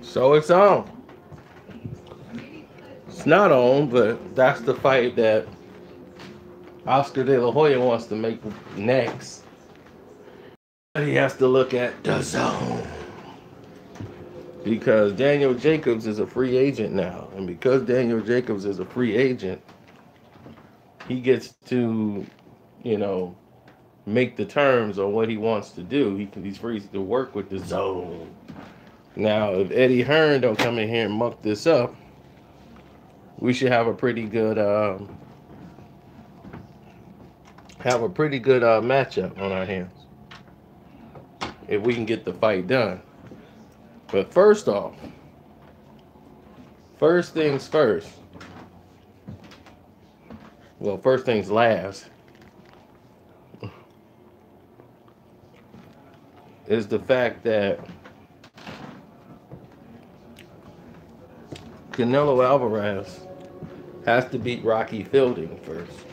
So it's on. It's not on, but that's the fight that Oscar De La Hoya wants to make next. He has to look at the zone because Daniel Jacobs is a free agent now, and because Daniel Jacobs is a free agent, he gets to, you know, make the terms on what he wants to do. He's free to work with the zone. Now, if Eddie Hearn don't come in here and muck this up, we should have a pretty good matchup on our hands if we can get the fight done. But first off, first things first. Well, first things last is the fact that Canelo Alvarez has to beat Rocky Fielding first.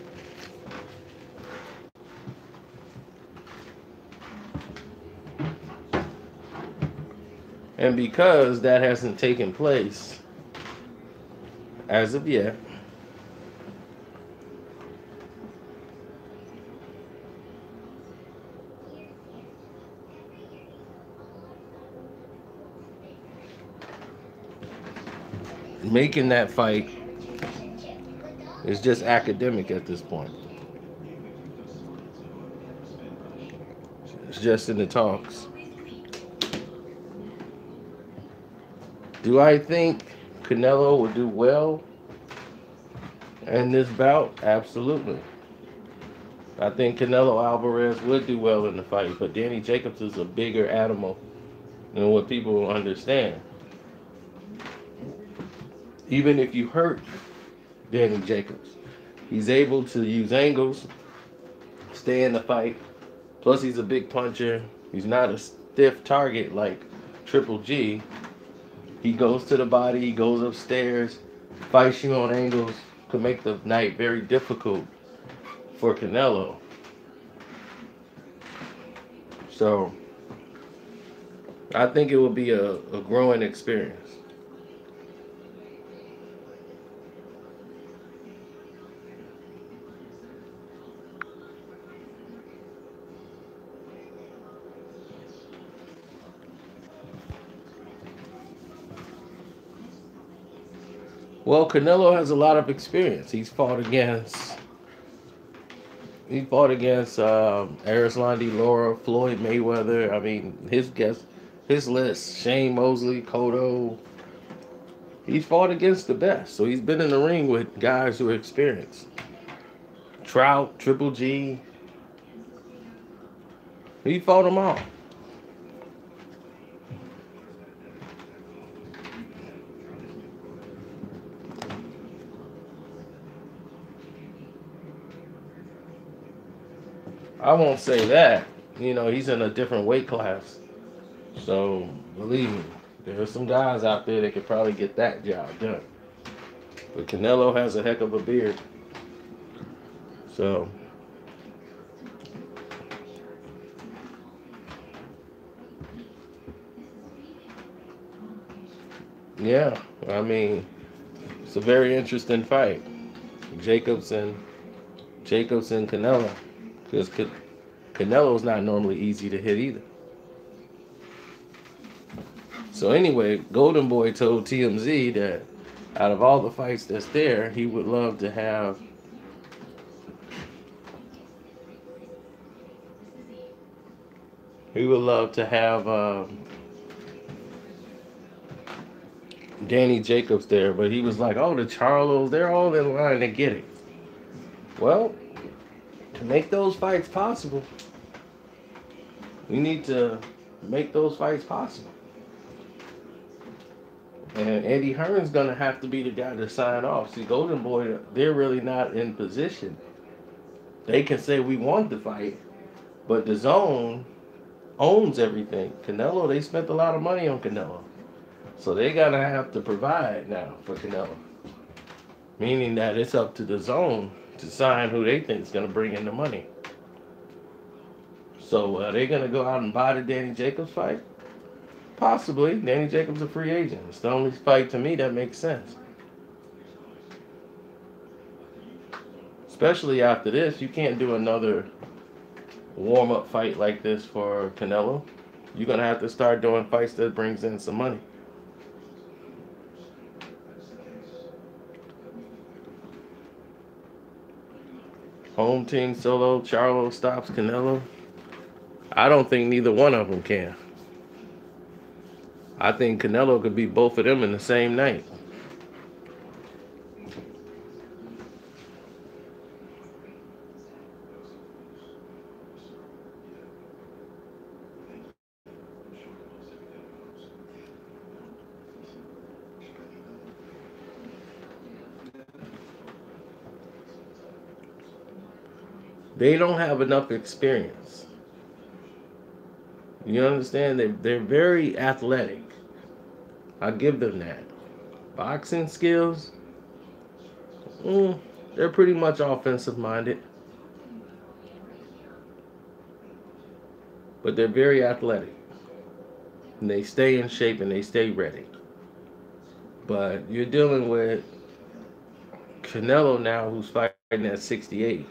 And because that hasn't taken place as of yet, making that fight is just academic at this point. It's just in the talks. Do I think Canelo would do well in this bout? Absolutely. I think Canelo Alvarez would do well in the fight, but Danny Jacobs is a bigger animal than what people understand. Even if you hurt Danny Jacobs, he's able to use angles, stay in the fight. Plus, he's a big puncher. He's not a stiff target like Triple G. He goes to the body, he goes upstairs, fights you on angles, could make the night very difficult for Canelo. So, I think it will be a growing experience. Well, Canelo has a lot of experience. He fought against Arislandi Lara, Floyd Mayweather. I mean, his list: Shane Mosley, Cotto. He's fought against the best, so he's been in the ring with guys who are experienced. Trout, Triple G. He fought them all. I won't say that. He's in a different weight class. So, believe me, there are some guys out there that could probably get that job done. But Canelo has a heck of a beard. So, yeah, I mean, it's a very interesting fight. Jacobs and Canelo. Because Canelo's not normally easy to hit either. So anyway, Golden Boy told TMZ that out of all the fights that's there, he would love to have Danny Jacobs there, but he was like, "Oh, the Charlos, they're all in line to get it." Well, to make those fights possible, we need to make those fights possible. And Eddie Hearn's gonna have to be the guy to sign off. See, Golden Boy, they're really not in position. They can say we want the fight, but the zone owns everything. Canelo, they spent a lot of money on Canelo. So they gotta have to provide now for Canelo. Meaning that it's up to the zone to sign who they think is gonna bring in the money. So they're gonna go out and buy the Danny Jacobs fight. Possibly. Danny Jacobs a free agent. It's the only fight to me that makes sense. Especially after this, you can't do another warm-up fight like this for Canelo. You're gonna have to start doing fights that brings in some money. Home team solo, Charlo stops Canelo. I don't think neither one of them can. I think Canelo could beat both of them in the same night. They don't have enough experience. You understand? They're very athletic. I give them that. Boxing skills, they're pretty much offensive minded, but they're very athletic. And they stay in shape and they stay ready. But you're dealing with Canelo now, who's fighting at 68.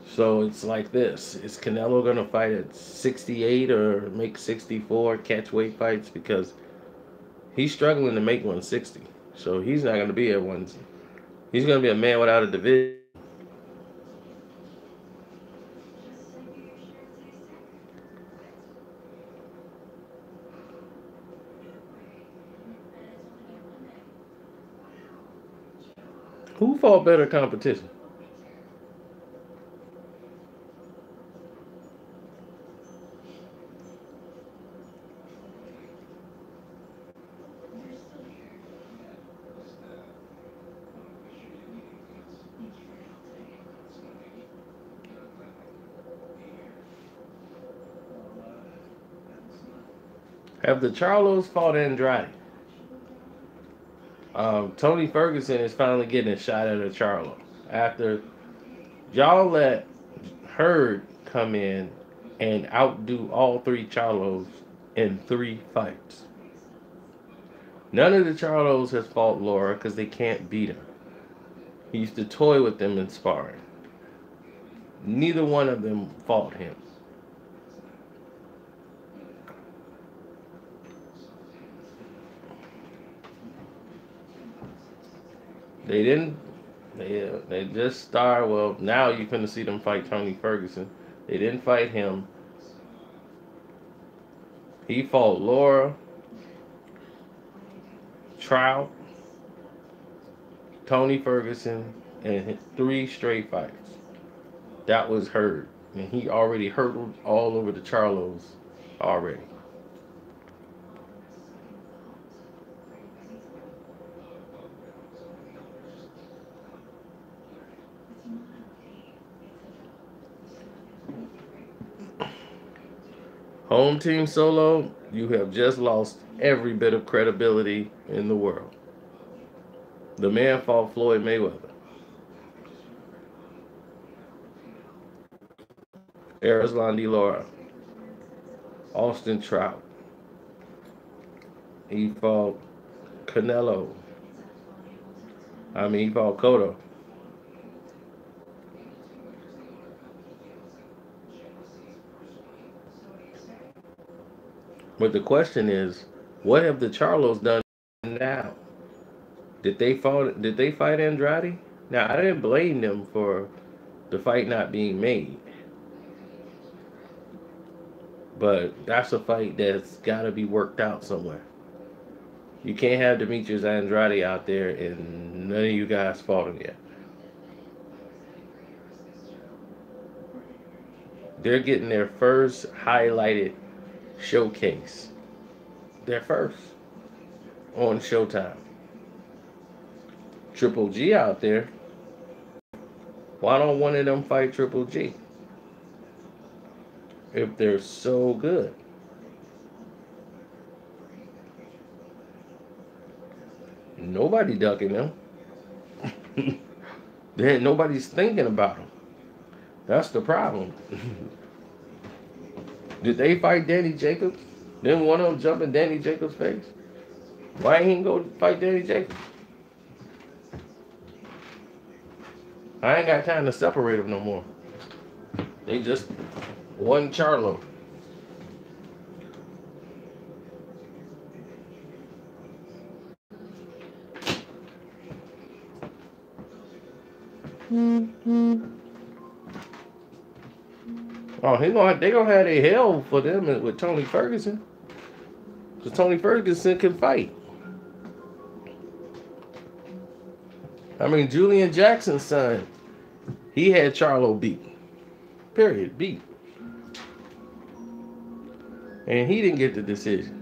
So it's like this. Is Canelo going to fight at 68 or make 64 catch weight fights? Because he's struggling to make 160. So he's not going to be at one. He's going to be a man without a division. Who fought better competition? Have the Charlos fought Andrade? Tony Ferguson is finally getting a shot at a Charlo. After y'all let Hurd come in and outdo all three Charlos in 3 fights. None of the Charlos has fought Laura because they can't beat him. He used to toy with them in sparring. Neither one of them fought him. They didn't. They just started. Well, now you're gonna see them fight Tony Ferguson. They didn't fight him. He fought Laura, Trout, Tony Ferguson, and 3 straight fights. That was Hurd, and he already hurdled all over the Charlos already. Home team solo, you have just lost every bit of credibility in the world. The man fought Floyd Mayweather. Erislandy Lara. Austin Trout. He fought Canelo. He fought Cotto. But the question is, what have the Charlos done now? Did they fight Andrade? Now I didn't blame them for the fight not being made. But that's a fight that's gotta be worked out somewhere. You can't have Demetrius Andrade out there and none of you guys fought him yet. They're getting their first highlighted showcase. Their first on Showtime. Triple G out there. Why don't one of them fight Triple G? If they're so good. Nobody ducking them. Nobody's thinking about them. That's the problem. Did they fight Danny Jacobs? Then one of them jump in Danny Jacobs' face. Why ain't he go fight Danny Jacobs? I ain't got time to separate them no more. They just one Charlo. Oh, they gonna have a hell for them with Tony Ferguson. Because Tony Ferguson can fight. I mean, Julian Jackson's son, he had Charlo beat. Period. Beat. And he didn't get the decision.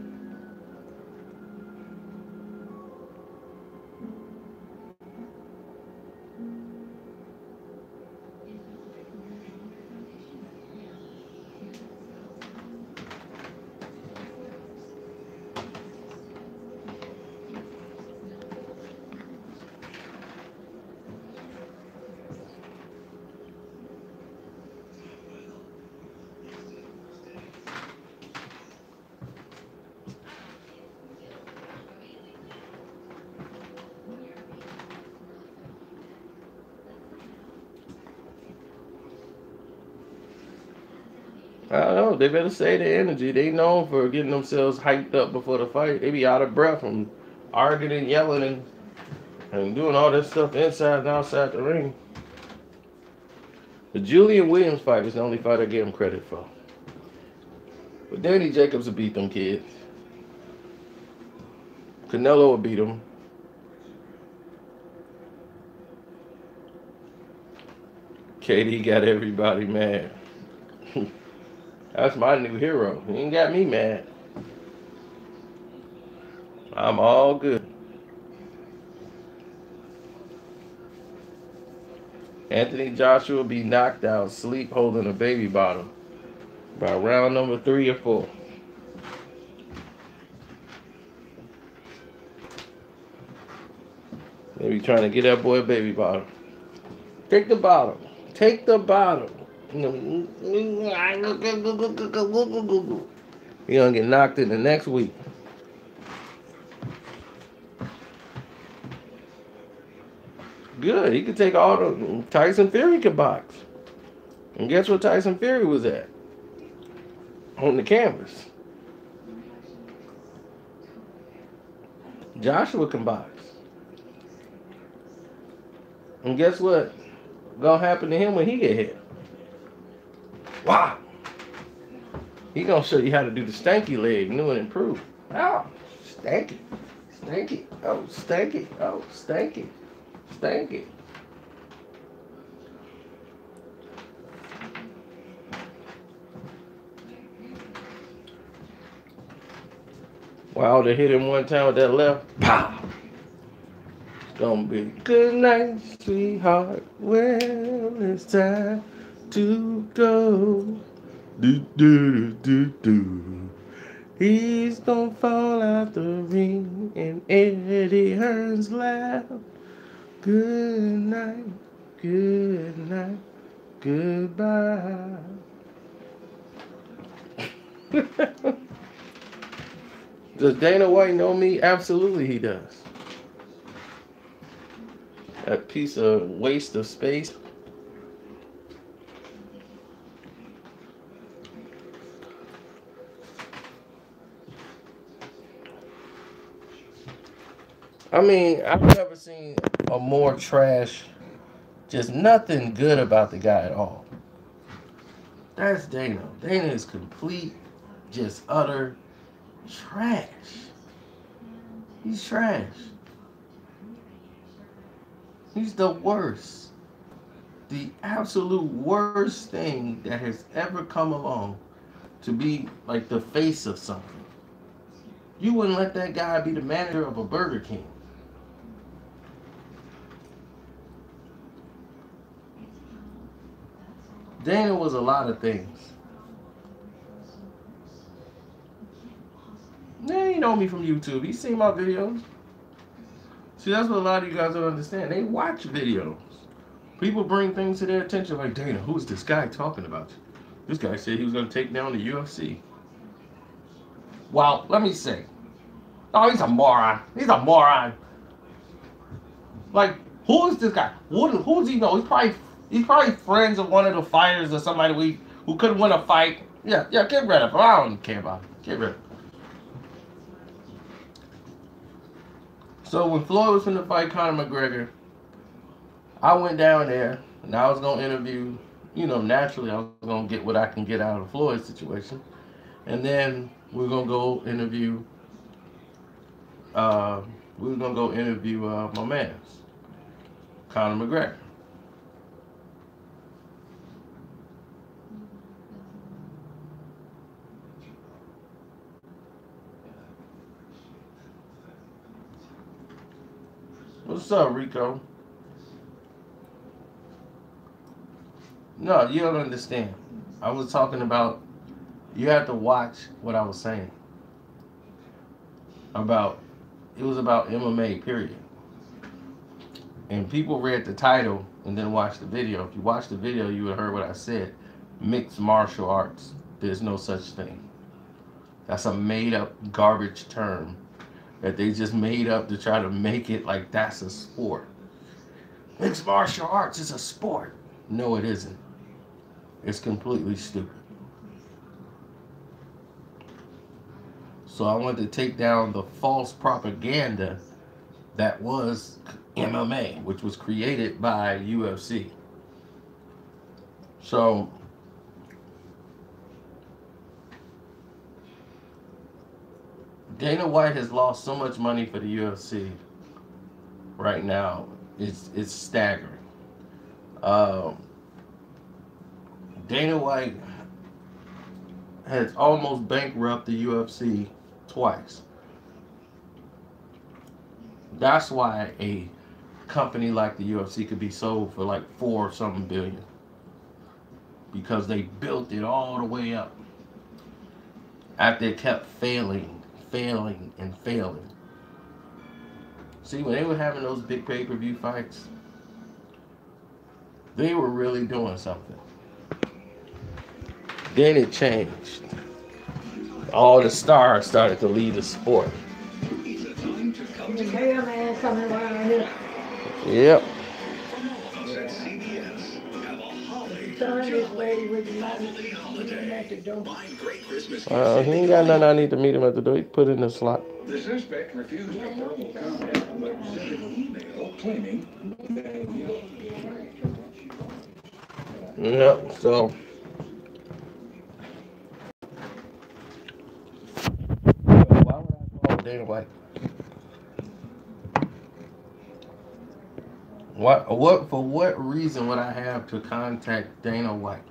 I don't know. They better save their energy. They known for getting themselves hyped up before the fight. They be out of breath from arguing and yelling and doing all this stuff inside and outside the ring. The Julian Williams fight is the only fight I give him credit for. But Danny Jacobs will beat them kids. Canelo will beat him. KD got everybody mad. That's my new hero. He ain't got me mad. I'm all good. Anthony Joshua be knocked out, sleep holding a baby bottle by round number 3 or 4. They be trying to get that boy a baby bottle. Take the bottle. Take the bottle. He gonna get knocked in the next week. Good. He could take all the Tyson Fury could box. And guess what Tyson Fury was at? On the canvas. Joshua can box. And guess what gonna happen to him when he get hit? Wow. He gonna show you how to do the stanky leg, new and improved. Oh, stanky. Stanky. Oh, stanky. Oh, stanky. Stanky. Wow, they hit him one time with that left. Pow! It's gonna be good night, sweetheart. Well, it's time to go. Do, do, do, do. He's gonna fall out the ring and Eddie Hearn's laugh. Good night, goodbye. Does Dana White know me? Absolutely he does. That piece of waste of space. I mean, I've never seen a more trash, just nothing good about the guy at all. That's Dana. Dana is complete, just utter trash. He's trash. He's the worst. The absolute worst thing that has ever come along to be like the face of something. You wouldn't let that guy be the manager of a Burger King. Dana was a lot of things. Yeah, he know me from YouTube. He seen my videos. See, that's what a lot of you guys don't understand. They watch videos. People bring things to their attention like, Dana, who's this guy talking about you? This guy said he was going to take down the UFC. Well, let me see. Oh, he's a moron. He's a moron. Like, who is this guy? Who does he know? He's probably friends of one of the fighters or somebody who couldn't win a fight. Yeah, get rid of him. I don't care about him. Get rid of him. So when Floyd was going to fight Conor McGregor, I went down there and I was going to interview, naturally I was going to get what I can get out of Floyd's situation. And then we're going to go interview, my man's, Conor McGregor. What's up, Rico? No, you don't understand. I was talking about, you have to watch what I was saying. It was about MMA, period. And people read the title and then watched the video. If you watched the video, you would have heard what I said. Mixed martial arts. There's no such thing. That's a made-up garbage term that they just made up to try to make it like that's a sport. Mixed martial arts is a sport. No, it isn't. It's completely stupid. So I wanted to take down the false propaganda that was MMA, which was created by UFC. So Dana White has lost so much money for the UFC right now. It's staggering. Dana White has almost bankrupted the UFC twice. That's why a company like the UFC could be sold for like $4-something billion. Because they built it all the way up. After it kept failing. See, when they were having those big pay-per-view fights, they were really doing something. Then it changed. All the stars started to lead the sport. The mailman coming around here. Yep. This lady with the money at the door. He ain't got nothing I need to meet him at the door. He put it in the slot. The suspect refused to verbal comment, but sent an email claiming Yep, so why would I call Dana White? For what reason would I have to contact Dana White?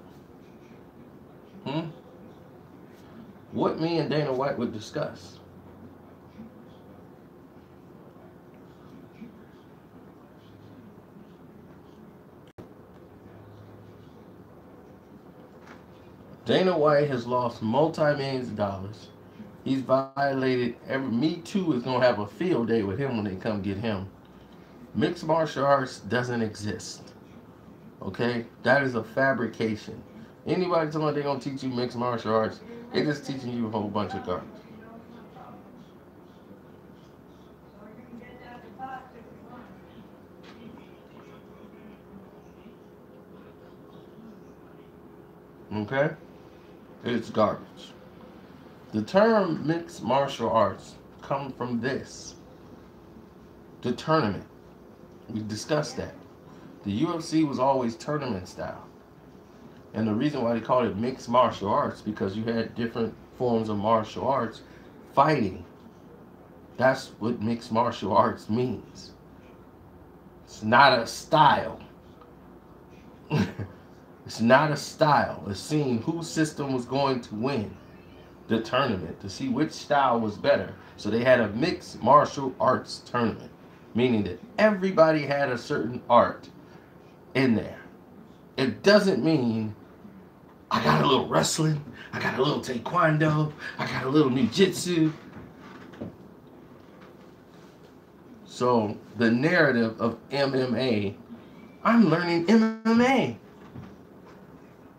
What me and Dana White would discuss? Dana White has lost multi-millions of dollars. He's violated Me Too is going to have a field day with him when they come get him. Mixed martial arts doesn't exist. Okay? That is a fabrication. Anybody talking about they're going to teach you mixed martial arts, they're just teaching you a whole bunch of garbage. Okay? It's garbage. The term mixed martial arts comes from this. The tournament. We discussed that. The UFC was always tournament style. And the reason why they called it mixed martial arts, because you had different forms of martial arts fighting. That's what mixed martial arts means. It's not a style. It's not a style. It's seeing whose system was going to win the tournament, to see which style was better. So they had a mixed martial arts tournament, meaning that everybody had a certain art in there. It doesn't mean I got a little wrestling, I got a little taekwondo, I got a little jiu-jitsu. So the narrative of MMA, I'm learning MMA.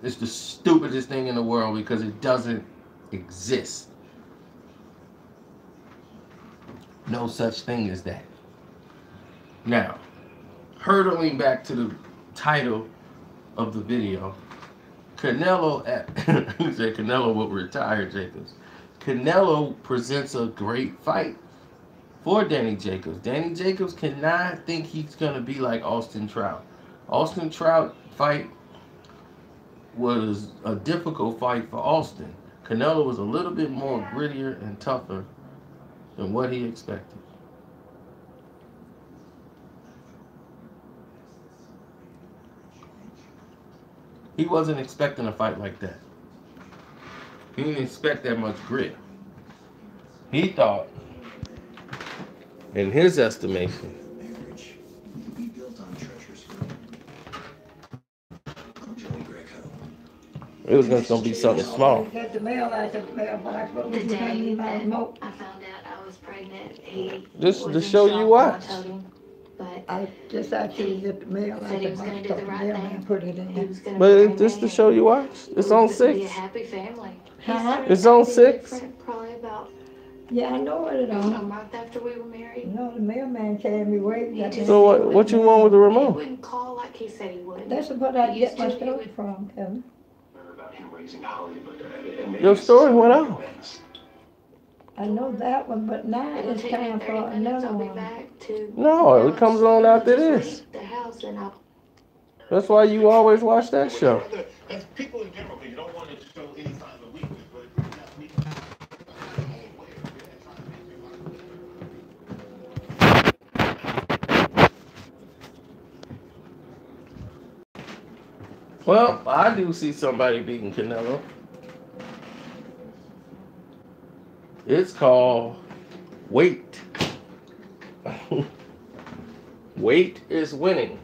It's the stupidest thing in the world because it doesn't exist. No such thing as that. Now, hurtling back to the title of the video, Canelo who said Canelo will retire Jacobs. Canelo presents a great fight for Danny Jacobs. Danny Jacobs cannot think he's going to be like Austin Trout. Austin Trout fight was a difficult fight for Austin. Canelo was a little bit more grittier and tougher than what he expected. He wasn't expecting a fight like that. He didn't expect that much grit. He thought, in his estimation, it was just going to be something small. Got the mail out the mailbox, but The we didn't have day any that more. I found out I was pregnant, he Just was the in show shock you when I watched. told him, but I just actually get the mail out said he the was going box, to do so the the right mailman thing. put it in He there. was going to But marry is this me, the show you watched? It's on It would be a 6. happy family. He Huh? started It's on acting 6? different probably about Yeah, I know what it a on. month after we were married. No, the mailman carried me away. He Got just- that So mail what you want with the He remote? wouldn't call like he said he would. That's what I He get used my to, he story would- from, Kevin. About him raising Hollywood. And Your story went out. I know that one, but now It'll it's take me time 30 for minutes, another I'll be one. back to No, it comes on after just this. leave the house and I'll That's why you always watch that show. As people in general, you don't want to show any signs of weakness, but if you have weakness, Well, I do see somebody beating Canelo. It's called weight. Weight is winning.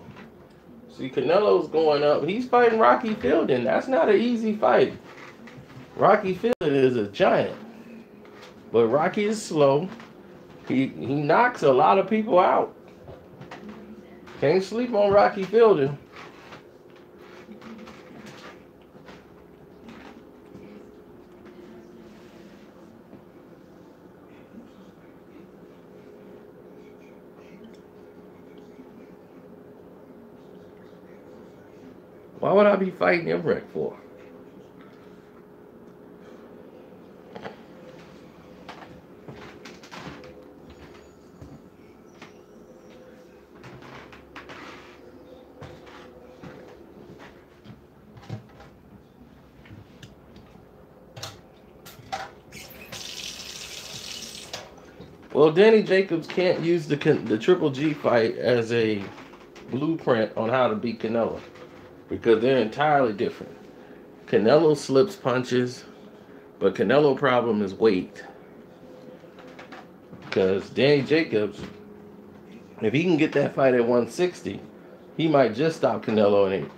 See, Canelo's going up. He's fighting Rocky Fielding. That's not an easy fight. Rocky Fielding is a giant. But Rocky is slow. He knocks a lot of people out. Can't sleep on Rocky Fielding. Why would I be fighting Imrek for? Well, Danny Jacobs can't use the Triple G fight as a blueprint on how to beat Canelo because they're entirely different. Canelo slips punches, but Canelo problem is weight. Because Danny Jacobs, if he can get that fight at 160, he might just stop Canelo in 8.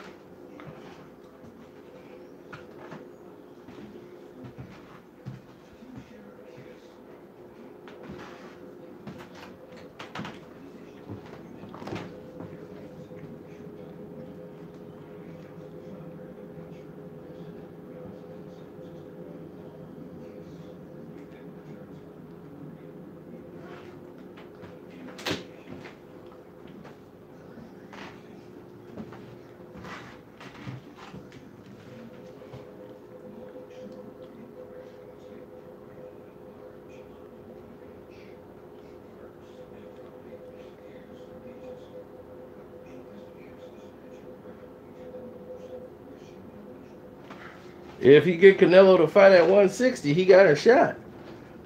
If he get Canelo to fight at 160, he got a shot.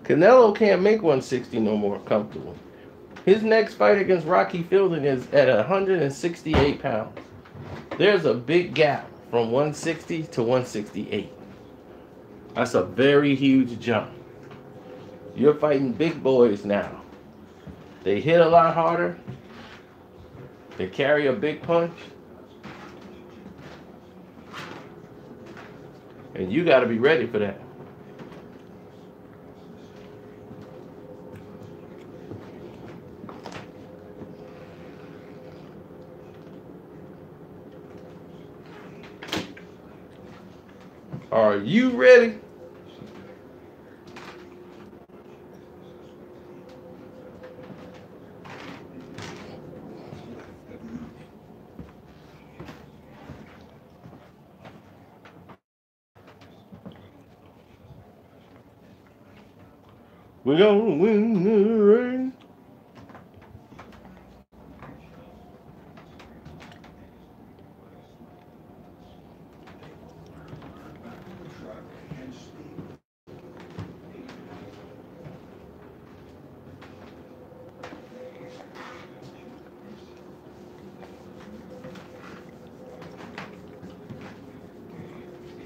Canelo can't make 160 no more comfortable. His next fight against Rocky Fielding is at 168 pounds. There's a big gap from 160 to 168. That's a very huge jump. You're fighting big boys now. They hit a lot harder. They carry a big punch. And you got to be ready for that. Are you ready? We gonna win the race.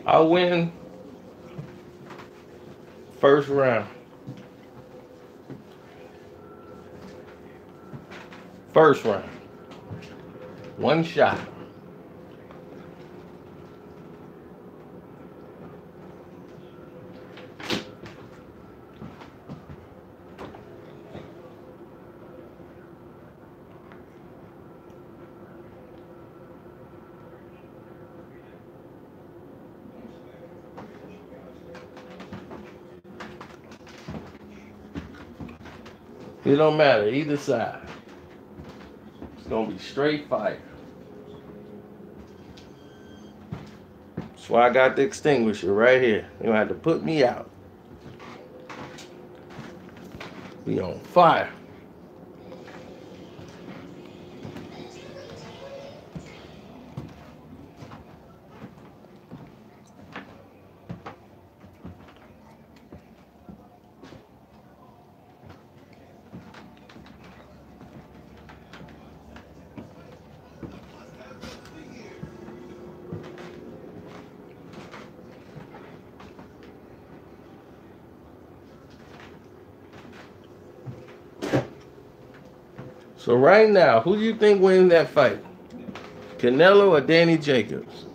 I win first round. First round. One shot. It don't matter, either side. It's gonna be straight fire. That's why I got the extinguisher right here. You're gonna have to put me out. We on fire. So right now, who do you think wins that fight? Canelo or Danny Jacobs?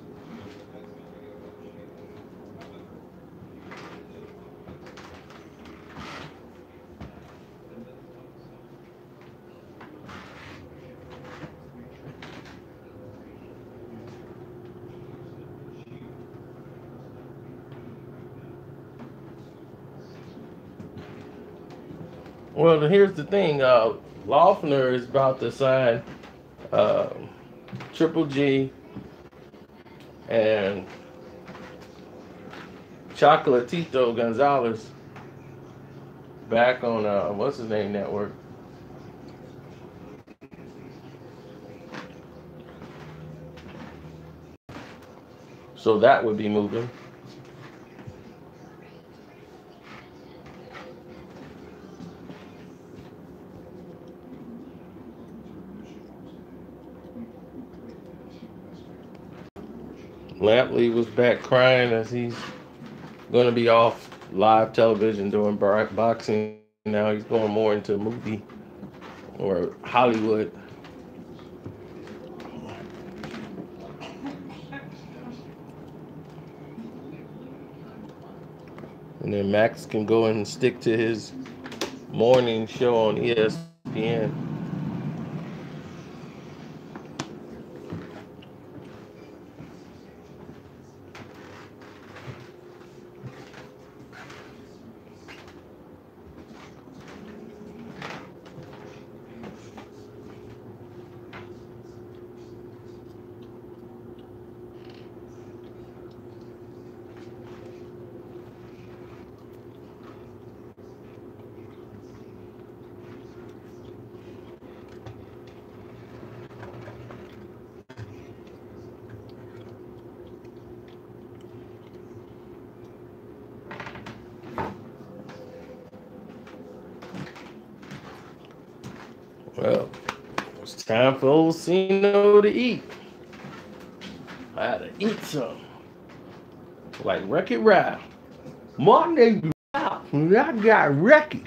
Well, here's the thing. Loeffler is about to sign Triple G and Chocolatito Gonzalez back on what's his name network. So that would be moving. Lampley was back crying as he's going to be off live television doing boxing. Now he's going more into movie or Hollywood. And then Max can go and stick to his morning show on ESPN. Well, it's time for old Cino to eat. I had to eat some. Like Wreck-It Ralph. My name is Ralph, and I got Wreck-It.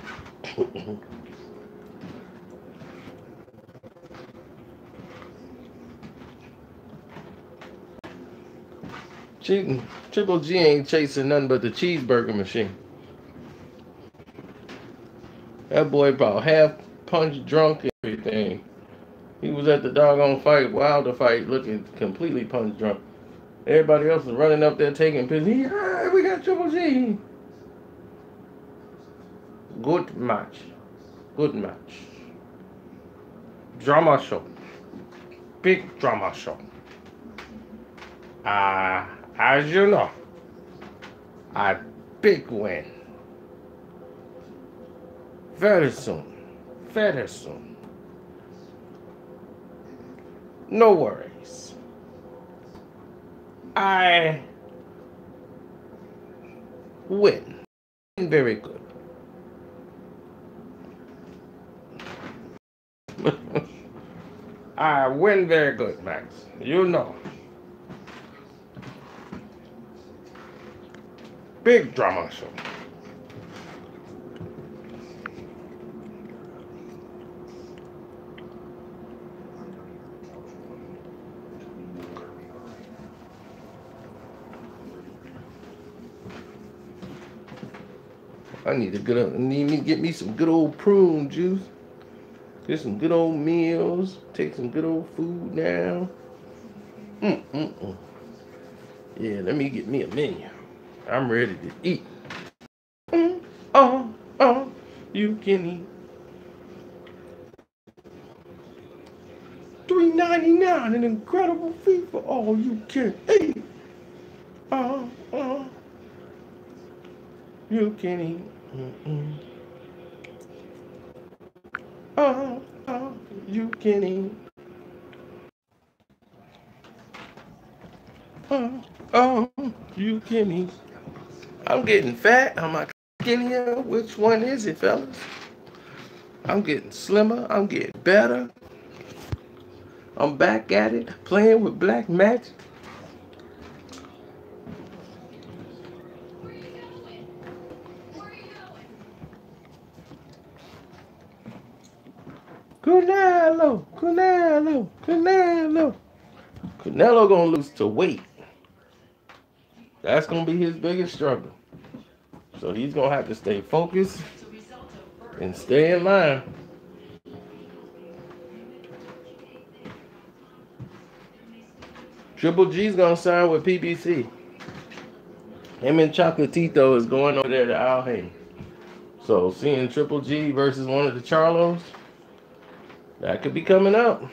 Triple G ain't chasing nothing but the cheeseburger machine. That boy about half punch drunk and everything. He was at the doggone fight, Wilder fight, looking completely punch drunk. Everybody else was running up there taking piss. Yeah, we got Triple G. Good match. Good match. Drama show. Big drama show. As you know, a big win. Very soon. Very soon. No worries. I win. Very good. I win very good, Max. You know. Big drama show. I need to get me some good old prune juice. Get some good old meals. Take some good old food now. Yeah, let me get me a menu. I'm ready to eat. You can eat. $3.99, an incredible fee for all you can eat. You can eat. You can eat. You can eat. I'm getting fat. Am I skinnier? Which one is it, fellas? I'm getting slimmer. I'm getting better. I'm back at it, playing with black magic. Canelo. Canelo gonna lose to weight. That's gonna be his biggest struggle. So he's gonna have to stay focused and stay in line. Triple G's gonna sign with PBC. Him and Chocolatito is going over there to Al Haymon. So seeing Triple G versus one of the Charlos, that could be coming up.